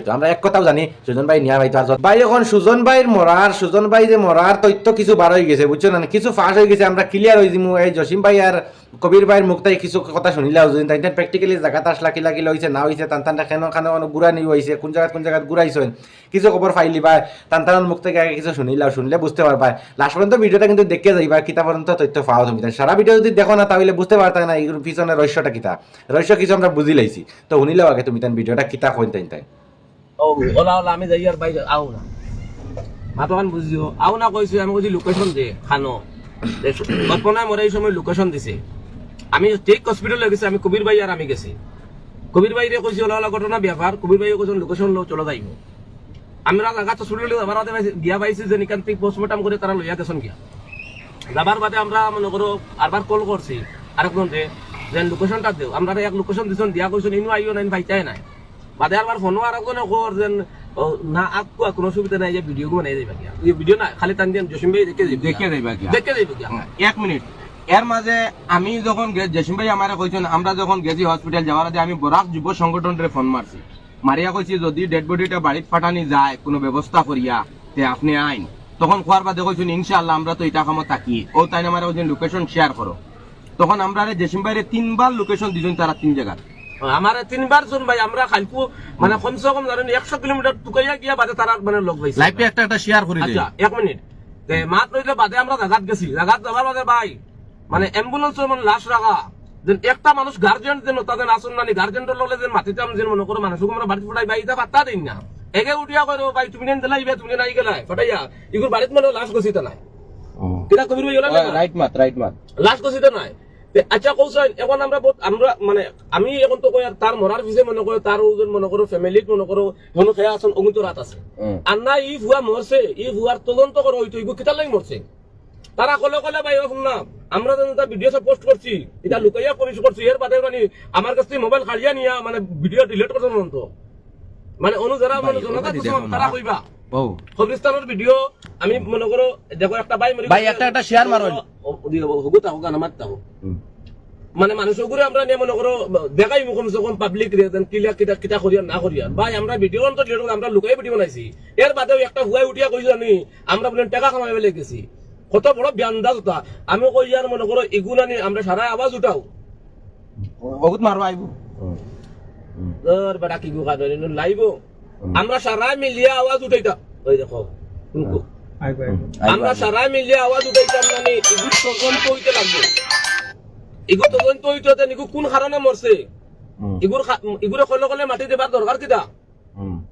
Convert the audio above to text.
পাইতো আমরা এক কথাও জানি সুজন ভাই নিয়া পাইতো আর ভাই এখন সুজন ভাই যে মরার তথ্য কিছু বার হয়ে গেছে বুঝছো না কিছু ফাঁস হয়ে গেছে আমরা ক্লিয়ার হয়ে যাবো এই জসিম ভাই আর কবির ভাইয়ের মুক্তাই কিছু কথা শুনিলাও যদি তাই প্র্যাকটিক্যালি জায়গাতে আসলা কিলা কিলা হয়েছে না হয়েছে টানটানটা খানে অনেক ঘুরা নিয়ে হয়েছে কোন জায়গায় ঘুরাইছেন কিছু খবর ফাইলি বা টানটানোর মুখ থেকে আগে কিছু শুনিলাও শুনলে বুঝতে পারবা লাস্ট পর্যন্ত ভিডিওটা কিন্তু দেখে যাইবা কিতা পর্যন্ত তথ্য পাও তুমি সারা ভিডিও যদি দেখো না তাহলে বুঝতে পারতা না এর পিছনে রহস্যটা কিতা রহস্য কিছু আমরা বুঝি লাইছি তো শুনিলেও আগে তুমি তাই ভিডিওটা কিতা কইন তাই ও ওলা আমি যাই আর ভাই আও না মাতোখান বুঝিও আও না কইছো আমি কইছি লোকেশন দে খানো কল্পনায় মরে এই সময় লোকেশন দিছে আমি ঠিক হসপিটালে গেছি আমি কবির ভাই আর আমি গেছি কবির ভাইরে কইছি ওলা ঘটনা ব্যাপার কবির ভাই কইছেন লোকেশন লো চলে যাইব আমরা জায়গা তো শুরু হইলো আমার গিয়া পাইছি যে নিকান থেকে পোস্টমর্টম করে তারা লইয়া গেছেন গিয়া যাবার বাদে আমরা মনে করো আরবার কল করছি আরেকজন যে লোকেশনটা দেও আমরা এক লোকেশন দিছেন দিয়া কইছেন ইনু আইও নাই পাইতাই নাই বাদে আরবার ফোনও আরেকজনে কর যেন না আকু কোনো সুবিধা নাই যে ভিডিও বানাই যাইবা গিয়া এই ভিডিও না খালি টান দিন জসিম ভাই দেখে যাইবা গিয়া 1 মিনিট এর মাঝে আমি যখন জসিম ভাই আমারে কইছেন আমরা যখন গেছি হসপিটাল যাওয়ার আগে আমি বরাক যুব সংগঠনের ফোন মারছি মারিয়া কইছি যদি ডেড বডিটা বাড়িত পাঠানি যায় কোনো ব্যবস্থা করিয়া তে আপনি আইন তখন কোয়ার বাদে কইছেন ইনশাআল্লাহ আমরা তো এটা কামত থাকি ও তাই না আমারে কইছেন লোকেশন শেয়ার করো তখন আমরা জসিম ভাইরে 3বার লোকেশন দিছেন তারা 3 জায়গা আমারে 3বার শুন ভাই আমরা খালকু মানে কমসে কম ধরেন 100 কিলোমিটার টুকাইয়া গিয়া বাদে তারা মানে লোক পাইছে লাইভে একটা শেয়ার করে দিই আচ্ছা 1 মিনিট তে মাত রইলে বাদে আমরা জায়গাত গেছি জায়গাত যাবার বাদে ভাই মানে অ্যাম্বুলেন্সের মানে লাশ রাখা যেন একটা মানুষ গার্জিয়ান যেন তাদের আসুন না গার্জিয়ানটার লগে যেন মাটিতে আমি যেন মনে করো মানুষকে আমরা বাড়িতে পড়াই ভাই এটা পাত্তা দিন না এগে উঠিয়া করে ভাই তুমি নেন দিলাইবে তুমি নাই গেলাই ফটাইয়া ইগুর বাড়িতে মানে লাশ গছিতে নাই কিরা কবির ভাই হলো না রাইট মাত লাশ গছিতে নাই আচ্ছা কৌশল এখন আমরা মানে আমি এখন তো কই আর তার মরার পিছে মনে করো তার ওজন মনে করো ফ্যামিলিত মনে করো মনে খেয়া আছেন অগুন্ত রাত আছে আর না ই ভুয়া মরছে ই ভুয়ার তদন্ত করো হইতো ইগু কিতা লাগি মরছে তারা কলে ভাই শুন না আমরা ভিডিও সব পোস্ট করছি এটা লুকাইয়া পুলিশ করছি এর বাদে মানে আমার কাছ থেকে মোবাইল খালিয়া নিয়া মানে ভিডিও ডিলিট করছেন তো মানে অনু যারা মানে জনতা তারা কইবা কবরিস্তানের ভিডিও আমি মনে করো দেখো একটা ভাই একটা শেয়ার মারো হগু তাহো গান আমার তাহো মানে মানুষ করে আমরা নিয়ে মনে করো দেখাই কমসে কম পাবলিক কিলা কিতা করিয়া না করিয়া ভাই আমরা ভিডিও তো ডিলিট আমরা লুকাই ভিডিও বানাইছি এর বাদেও একটা হুয়াই উঠিয়া কইছো আমি আমরা বলেন টাকা কামাইবে লেগেছি কত বড় ব্যান্দাজ ওটা আমি কই আর মনে করো এগুলা নিয়ে আমরা সারা আওয়াজ উঠাও বহুত মারবা আইব তোর বেটা কি গুকা ধরে লাইব আমরা সারা মিলিয়া আওয়াজ উঠাইতা ওই দেখো আমরা সারা মিলিয়া আওয়াজ উঠাইতাম মানে এগুলো তদন্ত হইতে লাগবে এগুলো তদন্ত হইতে নিকু কোন কারণে মরছে এগুলো কলে মাটি দেবার দরকার কিটা